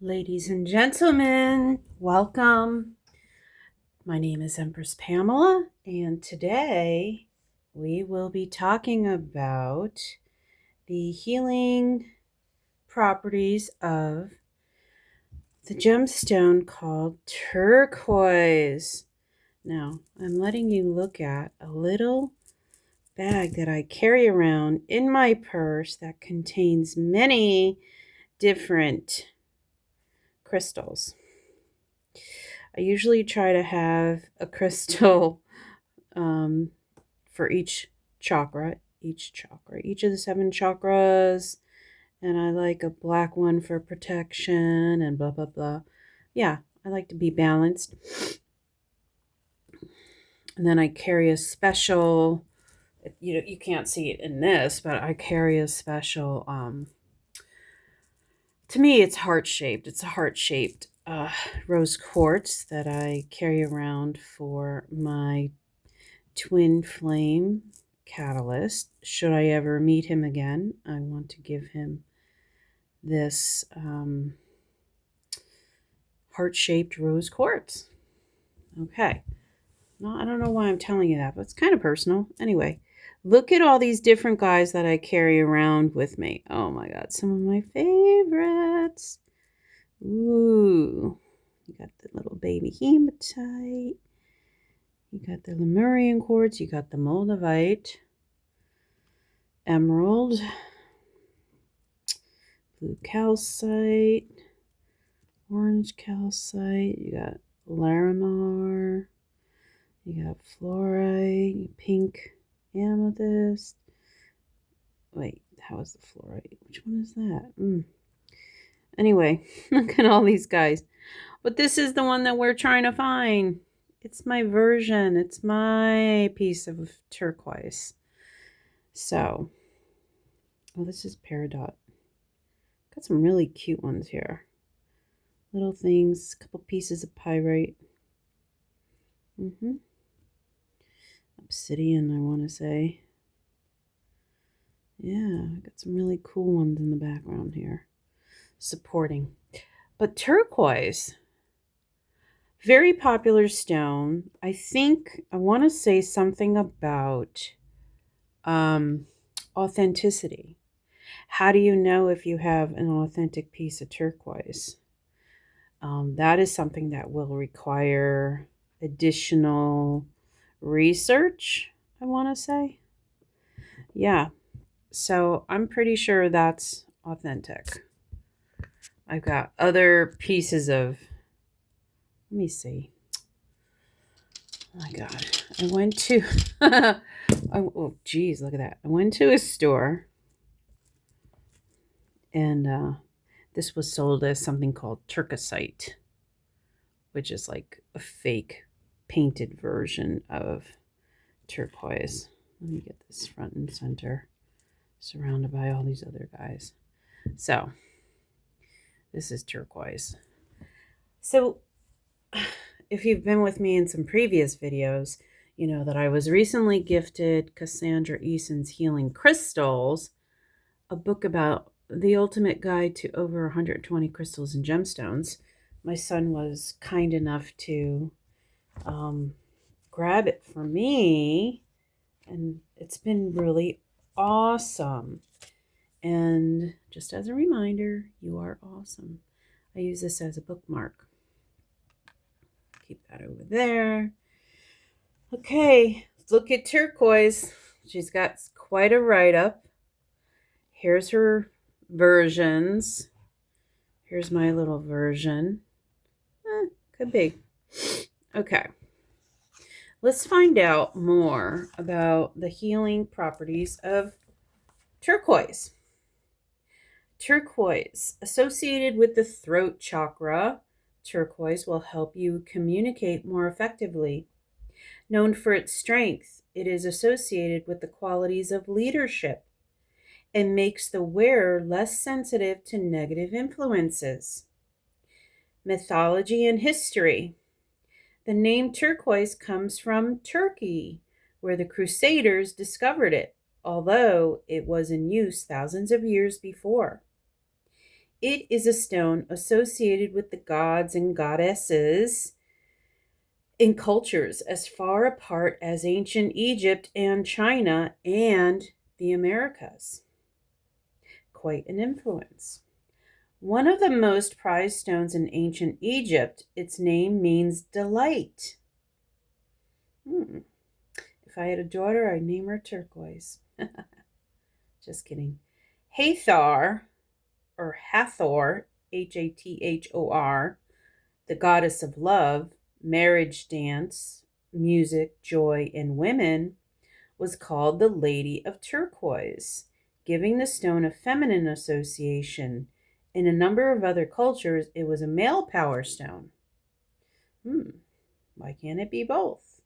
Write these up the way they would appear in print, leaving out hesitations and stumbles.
Ladies and gentlemen, welcome. My name is Empress Pamela, and today we will be talking about the healing properties of the gemstone called turquoise. Now, I'm letting you look at a little bag that I carry around in my purse that contains many different crystals. I usually try to have a crystal um, for each of the seven chakras. And I like a black one for protection and blah, blah, blah. Yeah, I like to be balanced. And then I carry a special, you can't see it in this, but I carry a special, to me, it's heart-shaped. It's a heart-shaped rose quartz that I carry around for my twin flame catalyst. Should I ever meet him again, I want to give him this heart-shaped rose quartz. Okay. No, I don't know why I'm telling you that, but it's kind of personal. Anyway, look at all these different guys that I carry around with me. Oh my God, some of my favorites. Ooh, you got the little baby hematite. You got the Lemurian quartz. You got the moldavite, emerald, blue calcite, orange calcite. You got larimar. You got fluorite, pink amethyst. Wait, how is the fluorite? Which one is that? Anyway, look at all these guys. But this is the one that we're trying to find. It's my version. It's my piece of turquoise. So, this is peridot. Got some really cute ones here. Little things, a couple pieces of pyrite. Obsidian, I want to say. Yeah, I got some really cool ones in the background here supporting. But turquoise, very popular stone. I think I want to say something about authenticity. How do you know if you have an authentic piece of turquoise? That is something that will require additional research, I want to say. Yeah, so I'm pretty sure that's authentic. I've got other pieces of, let me see. Oh my God. I went to, oh geez, look at that. I went to a store and this was sold as something called turquoisite, which is like a fake painted version of turquoise. Let me get this front and center, surrounded by all these other guys. So this is turquoise. So if you've been with me in some previous videos, you know that I was recently gifted Cassandra Eason's Healing Crystals, a book about the ultimate guide to over 120 crystals and gemstones. My son was kind enough to grab it for me, and it's been really awesome. And just as a reminder, you are awesome. I use this as a bookmark. Keep that over there. Okay, look at turquoise. She's got quite a write-up. Here's her versions. Here's my little version. Could be. Okay. Let's find out more about the healing properties of turquoise. Turquoise, associated with the throat chakra, turquoise will help you communicate more effectively. Known for its strength, it is associated with the qualities of leadership and makes the wearer less sensitive to negative influences. Mythology and history. The name turquoise comes from Turkey, where the Crusaders discovered it, although it was in use thousands of years before. It is a stone associated with the gods and goddesses in cultures as far apart as ancient Egypt and China and the Americas. Quite an influence. One of the most prized stones in ancient Egypt, its name means delight. Hmm. If I had a daughter, I'd name her Turquoise. Just kidding. Hathor, or Hathor, Hathor, the goddess of love, marriage dance, music, joy, and women, was called the Lady of Turquoise, giving the stone a feminine association. In a number of other cultures, it was a male power stone. Why can't it be both?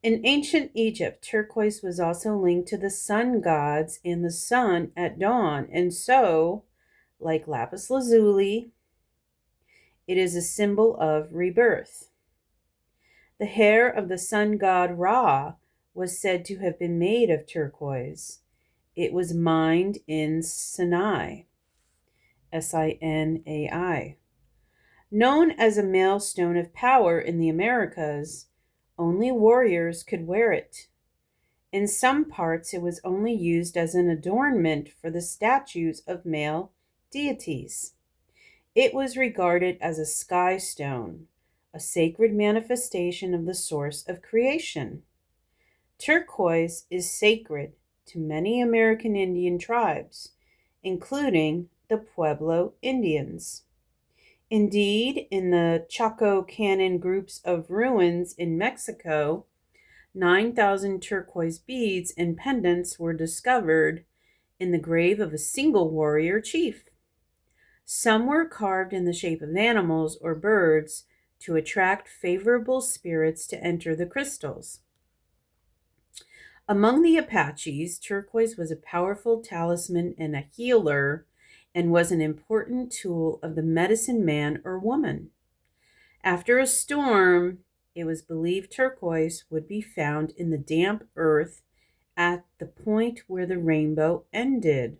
In ancient Egypt, turquoise was also linked to the sun gods and the sun at dawn, and so, like lapis lazuli, it is a symbol of rebirth. The hair of the sun god Ra was said to have been made of turquoise. It was mined in Sinai, Sinai. Known as a male stone of power in the Americas, only warriors could wear it. In some parts, it was only used as an adornment for the statues of male deities. It was regarded as a sky stone, a sacred manifestation of the source of creation. Turquoise is sacred to many American Indian tribes, including the Pueblo Indians. Indeed, in the Chaco Canyon groups of ruins in Mexico, 9,000 turquoise beads and pendants were discovered in the grave of a single warrior chief. Some were carved in the shape of animals or birds to attract favorable spirits to enter the crystals. Among the Apaches, turquoise was a powerful talisman and a healer, and was an important tool of the medicine man or woman. After a storm, it was believed turquoise would be found in the damp earth at the point where the rainbow ended.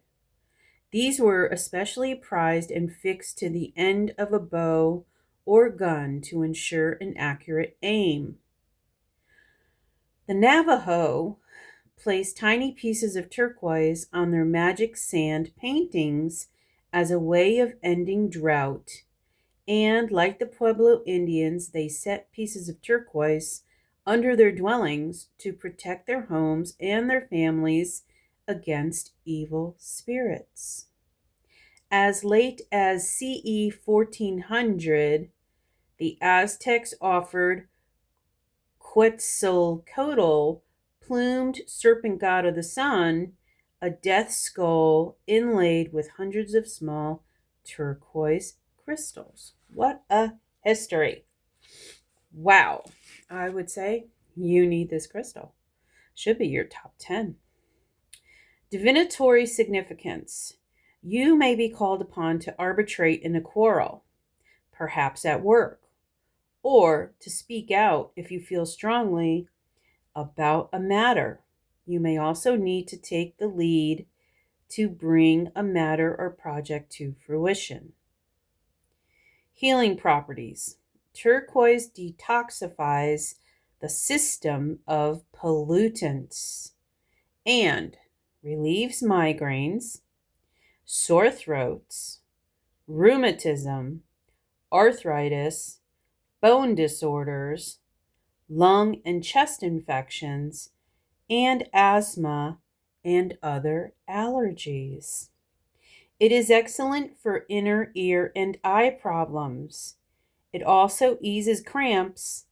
These were especially prized and fixed to the end of a bow or gun to ensure an accurate aim. The Navajo placed tiny pieces of turquoise on their magic sand paintings as a way of ending drought. And like the Pueblo Indians, they set pieces of turquoise under their dwellings to protect their homes and their families against evil spirits. As late as CE 1400, the Aztecs offered Quetzalcoatl, plumed serpent god of the sun, a death skull inlaid with hundreds of small turquoise crystals. What a history! Wow. I would say you need this crystal. Should be your top 10. Divinatory significance. You may be called upon to arbitrate in a quarrel, perhaps at work, or to speak out if you feel strongly about a matter. You may also need to take the lead to bring a matter or project to fruition. Healing properties. Turquoise detoxifies the system of pollutants and relieves migraines, sore throats, rheumatism, arthritis, bone disorders, lung and chest infections, and asthma and other allergies. It is excellent for inner ear and eye problems. It also eases cramps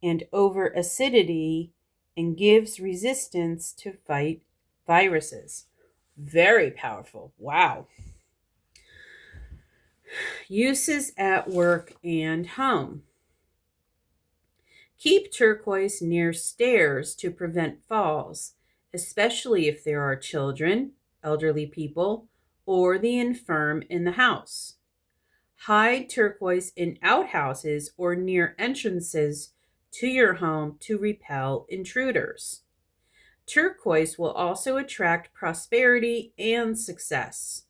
and over acidity and gives resistance to fight viruses. Very powerful. Wow. Uses at work and home. Keep turquoise near stairs to prevent falls, especially if there are children, elderly people, or the infirm in the house. Hide turquoise in outhouses or near entrances to your home to repel intruders. Turquoise will also attract prosperity and success.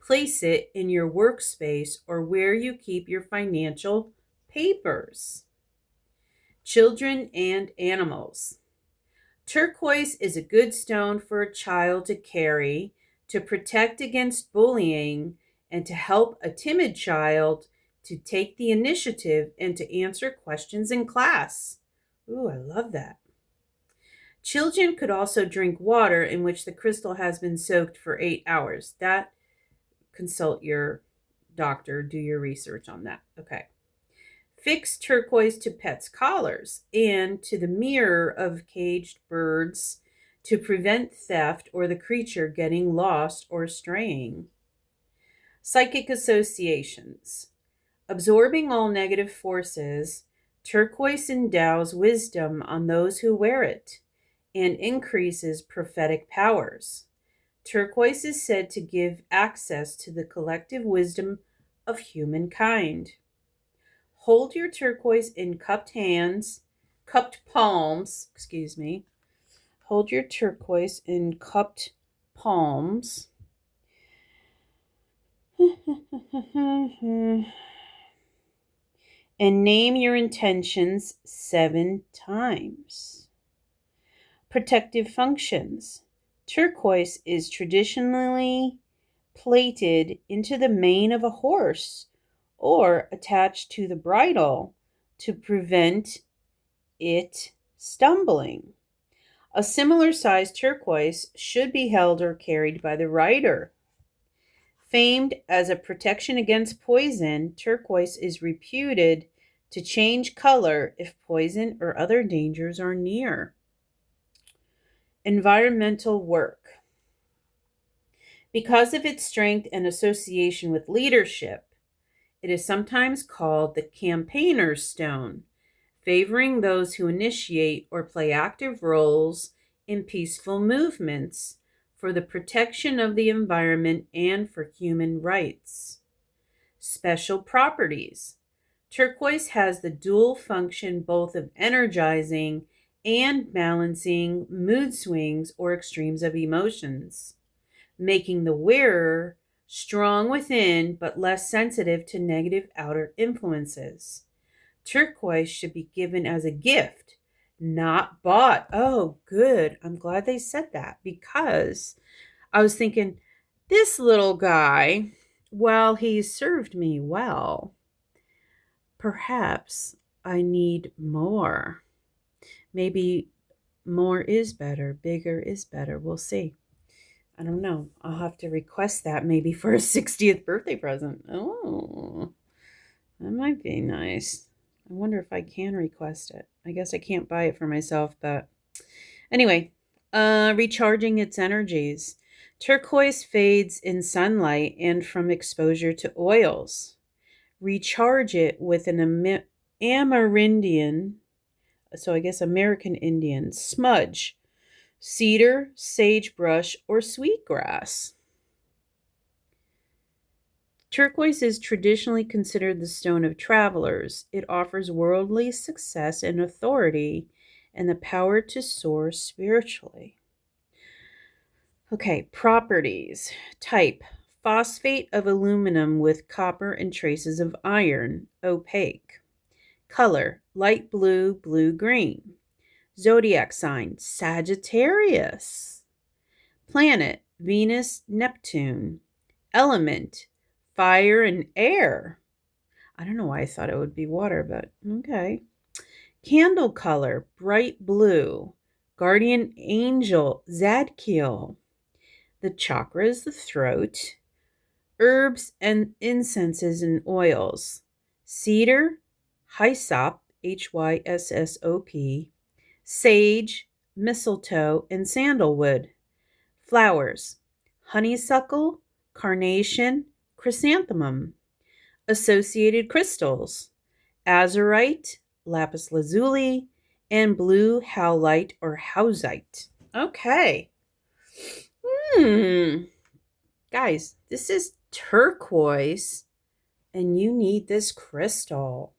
Place it in your workspace or where you keep your financial papers. Children and animals. Turquoise is a good stone for a child to carry to protect against bullying and to help a timid child to take the initiative and to answer questions in class. Ooh, I love that. Children could also drink water in which the crystal has been soaked for 8 hours. That, consult your doctor, do your research on that. Okay. Fix turquoise to pets' collars and to the mirror of caged birds to prevent theft or the creature getting lost or straying. Psychic associations. Absorbing all negative forces, turquoise endows wisdom on those who wear it and increases prophetic powers. Turquoise is said to give access to the collective wisdom of humankind. Hold your turquoise in cupped palms, excuse me. Hold your turquoise in cupped palms. And name your intentions 7 times. Protective functions. Turquoise is traditionally plated into the mane of a horse or attached to the bridle to prevent it stumbling. A similar sized turquoise should be held or carried by the rider. Famed as a protection against poison, turquoise is reputed to change color if poison or other dangers are near. Environmental work. Because of its strength and association with leadership, it is sometimes called the campaigner's stone, favoring those who initiate or play active roles in peaceful movements for the protection of the environment and for human rights. Special properties. Turquoise has the dual function both of energizing and balancing mood swings or extremes of emotions, making the wearer strong within but less sensitive to negative outer influences. Turquoise should be given as a gift, not bought. Oh, good. I'm glad they said that because I was thinking, this little guy, while he served me well, perhaps I need more. Maybe more is better, bigger is better. We'll see. I don't know. I'll have to request that maybe for a 60th birthday present. Oh, that might be nice. I wonder if I can request it. I guess I can't buy it for myself, but anyway, recharging its energies. Turquoise fades in sunlight and from exposure to oils. Recharge it with an Amerindian, so I guess American Indian, smudge, cedar, sagebrush, or sweetgrass. Turquoise is traditionally considered the stone of travelers. It offers worldly success and authority and the power to soar spiritually. Okay, properties. Type: phosphate of aluminum with copper and traces of iron, opaque. Color: light blue, blue-green. Zodiac sign: Sagittarius. Planet: Venus, Neptune. Element: fire and air. I don't know why I thought it would be water, but okay. Candle color: bright blue. Guardian angel: Zadkiel. The chakras: the throat. Herbs and incenses and oils: cedar, hyssop, Hyssop, sage, mistletoe, and sandalwood. Flowers: honeysuckle, carnation, chrysanthemum. Associated crystals: azurite, lapis lazuli, and blue howlite or howsite. Okay. Guys, this is turquoise, and you need this crystal.